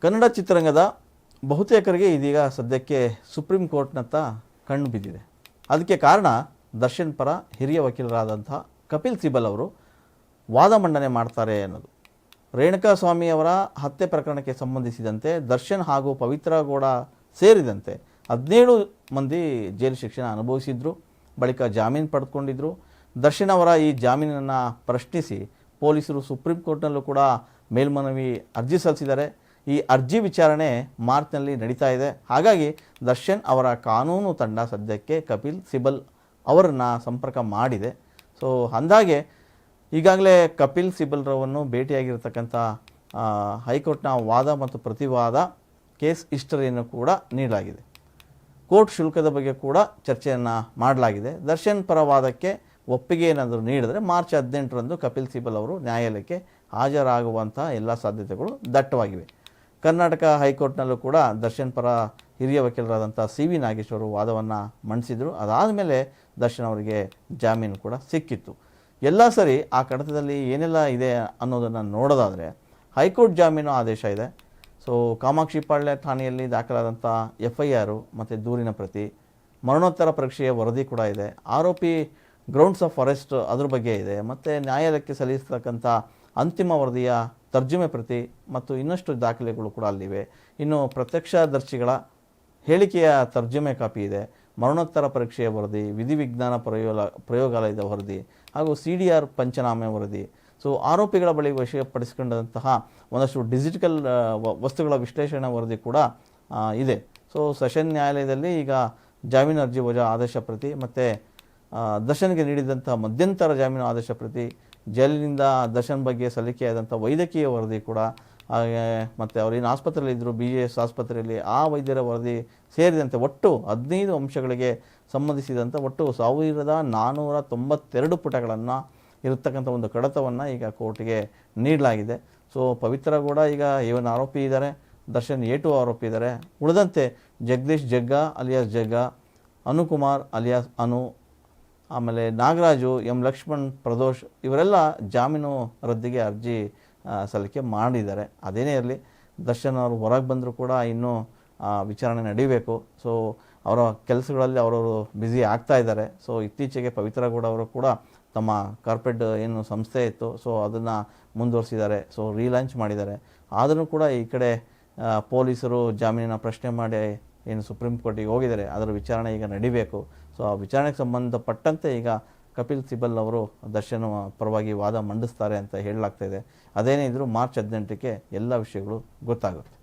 ಕನ್ನಡ ಚಿತ್ರರಂಗದ ಬಹುತೇಕರಿಗೆ ಇದೀಗ ಸದ್ಯಕ್ಕೆ ಸುಪ್ರೀಂ ಕೋರ್ಟ್ನತ್ತ ಕಣ್ಣು ಬಿದ್ದಿದೆ. ಅದಕ್ಕೆ ಕಾರಣ ದರ್ಶನ್ ಪರ ಹಿರಿಯ ವಕೀಲರಾದಂಥ ಕಪಿಲ್ ಸಿಬಲ್ ಅವರು ವಾದ ಮಂಡನೆ ಮಾಡ್ತಾರೆ ಅನ್ನೋದು. ರೇಣುಕಾಸ್ವಾಮಿ ಅವರ ಹತ್ಯೆ ಪ್ರಕರಣಕ್ಕೆ ಸಂಬಂಧಿಸಿದಂತೆ ದರ್ಶನ್ ಹಾಗೂ ಪವಿತ್ರ ಗೌಡ ಸೇರಿದಂತೆ 17 ಮಂದಿ ಜೈಲು ಶಿಕ್ಷೆನ ಅನುಭವಿಸಿದ್ರು. ಬಳಿಕ ಜಾಮೀನು ಪಡೆದುಕೊಂಡಿದ್ರು. ದರ್ಶನ್ ಅವರ ಈ ಜಾಮೀನನ್ನು ಪ್ರಶ್ನಿಸಿ ಪೊಲೀಸರು ಸುಪ್ರೀಂ ಕೋರ್ಟ್ನಲ್ಲೂ ಕೂಡ ಮೇಲ್ಮನವಿ ಅರ್ಜಿ ಸಲ್ಲಿಸಿದ್ದಾರೆ. ಈ ಅರ್ಜಿ ವಿಚಾರಣೆ ಮಾರ್ಚ್ನಲ್ಲಿ ನಡೀತಾ ಇದೆ. ಹಾಗಾಗಿ ದರ್ಶನ್ ಅವರ ಕಾನೂನು ತಂಡ ಸದ್ಯಕ್ಕೆ ಕಪಿಲ್ ಸಿಬಲ್ ಅವರನ್ನು ಸಂಪರ್ಕ ಮಾಡಿದೆ. ಸೊ ಅಂದಾಗೆ ಈಗಾಗಲೇ ಕಪಿಲ್ ಸಿಬಲ್ರವನ್ನು ಭೇಟಿಯಾಗಿರ್ತಕ್ಕಂಥ ಹೈಕೋರ್ಟ್ನ ವಾದ ಮತ್ತು ಪ್ರತಿವಾದ ಕೇಸ್ ಹಿಸ್ಟರಿಯನ್ನು ಕೂಡ ನೀಡಲಾಗಿದೆ. ಕೋರ್ಟ್ ಶುಲ್ಕದ ಬಗ್ಗೆ ಕೂಡ ಚರ್ಚೆಯನ್ನು ಮಾಡಲಾಗಿದೆ. ದರ್ಶನ್ ಪರ ವಾದಕ್ಕೆ ಒಪ್ಪಿಗೆ ಏನಾದರೂ ನೀಡಿದರೆ ಮಾರ್ಚ್ 18ರಂದು ಕಪಿಲ್ ಸಿಬಲ್ ಅವರು ನ್ಯಾಯಾಲಯಕ್ಕೆ ಹಾಜರಾಗುವಂಥ ಎಲ್ಲ ಸಾಧ್ಯತೆಗಳು ದಟ್ಟವಾಗಿವೆ. ಕರ್ನಾಟಕ ಹೈಕೋರ್ಟ್ನಲ್ಲೂ ಕೂಡ ದರ್ಶನ್ ಪರ ಹಿರಿಯ ವಕೀಲರಾದಂಥ ಸಿ ವಿ ನಾಗೇಶ್ವರು ವಾದವನ್ನು ಮಂಡಿಸಿದರು. ಅದಾದ ಮೇಲೆ ದರ್ಶನ್ ಅವರಿಗೆ ಜಾಮೀನು ಕೂಡ ಸಿಕ್ಕಿತ್ತು. ಎಲ್ಲ ಸರಿ ಆ ಕಡತದಲ್ಲಿ ಏನೆಲ್ಲ ಇದೆ ಅನ್ನೋದನ್ನು ನೋಡೋದಾದರೆ ಹೈಕೋರ್ಟ್ ಜಾಮೀನು ಆದೇಶ ಇದೆ. ಸೊ ಕಾಮಾಕ್ಷಿಪಾಳ್ಯ ಠಾಣೆಯಲ್ಲಿ ದಾಖಲಾದಂಥ FIR ಮತ್ತು ದೂರಿನ ಪ್ರತಿ, ಮರಣೋತ್ತರ ಪರೀಕ್ಷೆಯ ವರದಿ ಕೂಡ ಇದೆ. ಆರೋಪಿ ಗ್ರೌಂಡ್ಸ್ ಆಫ್ ಅರೆಸ್ಟ್ ಅದ್ರ ಬಗ್ಗೆ ಇದೆ. ಮತ್ತು ನ್ಯಾಯಾಲಯಕ್ಕೆ ಸಲ್ಲಿಸತಕ್ಕಂಥ ಅಂತಿಮ ವರದಿಯ ತರ್ಜುಮೆ ಪ್ರತಿ ಮತ್ತು ಇನ್ನಷ್ಟು ದಾಖಲೆಗಳು ಕೂಡ ಅಲ್ಲಿವೆ. ಇನ್ನು ಪ್ರತ್ಯಕ್ಷದರ್ಶಿಗಳ ಹೇಳಿಕೆಯ ತರ್ಜುಮೆ ಕಾಪಿ ಇದೆ. ಮರಣೋತ್ತರ ಪರೀಕ್ಷೆಯ ವರದಿ, ವಿಧಿವಿಜ್ಞಾನ ಪ್ರಯೋಗಾಲಯದ ವರದಿ ಹಾಗೂ CDR ಪಂಚನಾಮೆ ವರದಿ. ಸೊ ಆರೋಪಿಗಳ ಬಳಿ ವಶಪಡಿಸಿಕೊಂಡಂತಹ ಒಂದಷ್ಟು ಡಿಜಿಟಲ್ ವಸ್ತುಗಳ ವಿಶ್ಲೇಷಣೆ ವರದಿ ಕೂಡ ಇದೆ. ಸೊ ಸೆಷನ್ ನ್ಯಾಯಾಲಯದಲ್ಲಿ ಈಗ ಜಾಮೀನು ಅರ್ಜಿ ವಜಾ ಆದೇಶ ಪ್ರತಿ ಮತ್ತು ದರ್ಶನ್ಗೆ ನೀಡಿದಂಥ ಮಧ್ಯಂತರ ಜಾಮೀನು ಆದೇಶ ಪ್ರತಿ, ಜೈಲಿನಿಂದ ದರ್ಶನ್ ಬಗ್ಗೆ ಸಲ್ಲಿಕೆಯಾದಂಥ ವೈದ್ಯಕೀಯ ವರದಿ ಕೂಡ, ಹಾಗೆ ಮತ್ತು ಅವರೇನು ಆಸ್ಪತ್ರೆಯಲ್ಲಿ ಇದ್ದರು BJS ಆಸ್ಪತ್ರೆಯಲ್ಲಿ ಆ ವೈದ್ಯರ ವರದಿ ಸೇರಿದಂತೆ ಒಟ್ಟು 15 ಅಂಶಗಳಿಗೆ ಸಂಬಂಧಿಸಿದಂಥ ಒಟ್ಟು 1492 ಪುಟಗಳನ್ನು ಇರತಕ್ಕಂಥ ಒಂದು ಕಡತವನ್ನು ಈಗ ಕೋರ್ಟಿಗೆ ನೀಡಲಾಗಿದೆ. ಸೊ ಪವಿತ್ರ ಗೌಡ ಈಗ A1 ಆರೋಪಿ ಇದ್ದಾರೆ, ದರ್ಶನ್ A2 ಆರೋಪಿ ಇದ್ದಾರೆ. ಉಳಿದಂತೆ ಜಗದೀಶ್ ಜಗ್ಗ ಅಲಿಯಾಸ್ ಜಗ್ಗ, ಅನುಕುಮಾರ್ ಅಲಿಯಾಸ್ ಅನು, ಆಮೇಲೆ ನಾಗರಾಜು, M ಲಕ್ಷ್ಮಣ್, ಪ್ರದೋಷ್ ಇವರೆಲ್ಲ ಜಾಮೀನು ರದ್ದಿಗೆ ಅರ್ಜಿ ಸಲ್ಲಿಕೆ ಮಾಡಿದ್ದಾರೆ. ಅದೇನೇ ಇರಲಿ, ದರ್ಶನ್ ಅವರು ಹೊರಗೆ ಬಂದರೂ ಕೂಡ ಇನ್ನೂ ವಿಚಾರಣೆ ನಡೀಬೇಕು. ಸೊ ಅವರ ಕೆಲಸಗಳಲ್ಲಿ ಅವರವರು ಬ್ಯುಸಿ ಆಗ್ತಾ ಇದ್ದಾರೆ. ಸೊ ಇತ್ತೀಚೆಗೆ ಪವಿತ್ರ ಗೌಡ ಅವರು ಕೂಡ ತಮ್ಮ ಕಾರ್ಪೊರೇಟ್ ಏನು ಸಂಸ್ಥೆ ಇತ್ತು, ಸೊ ಅದನ್ನು ಮುಂದುವರಿಸಿದ್ದಾರೆ. ಸೊ ರೀಲಾಂಚ್ ಮಾಡಿದ್ದಾರೆ. ಆದರೂ ಕೂಡ ಈ ಕಡೆ ಪೊಲೀಸರು ಜಾಮೀನಿನ ಪ್ರಶ್ನೆ ಮಾಡಿ ಏನು ಸುಪ್ರೀಂ ಕೋರ್ಟಿಗೆ ಹೋಗಿದ್ದಾರೆ, ಅದರ ವಿಚಾರಣೆ ಈಗ ನಡಿಬೇಕು. ಸೊ ಆ ವಿಚಾರಣೆಗೆ ಸಂಬಂಧಪಟ್ಟಂತೆ ಈಗ ಕಪಿಲ್ ಸಿಬಲ್ ಅವರು ದರ್ಶನ್ ಪರವಾಗಿ ವಾದ ಮಂಡಿಸ್ತಾರೆ ಅಂತ ಹೇಳಲಾಗ್ತಾ ಇದೆ. ಅದೇನೇ ಇದ್ದರೂ ಮಾರ್ಚ್ 18ಕ್ಕೆ ಎಲ್ಲ ವಿಷಯಗಳು ಗೊತ್ತಾಗುತ್ತೆ.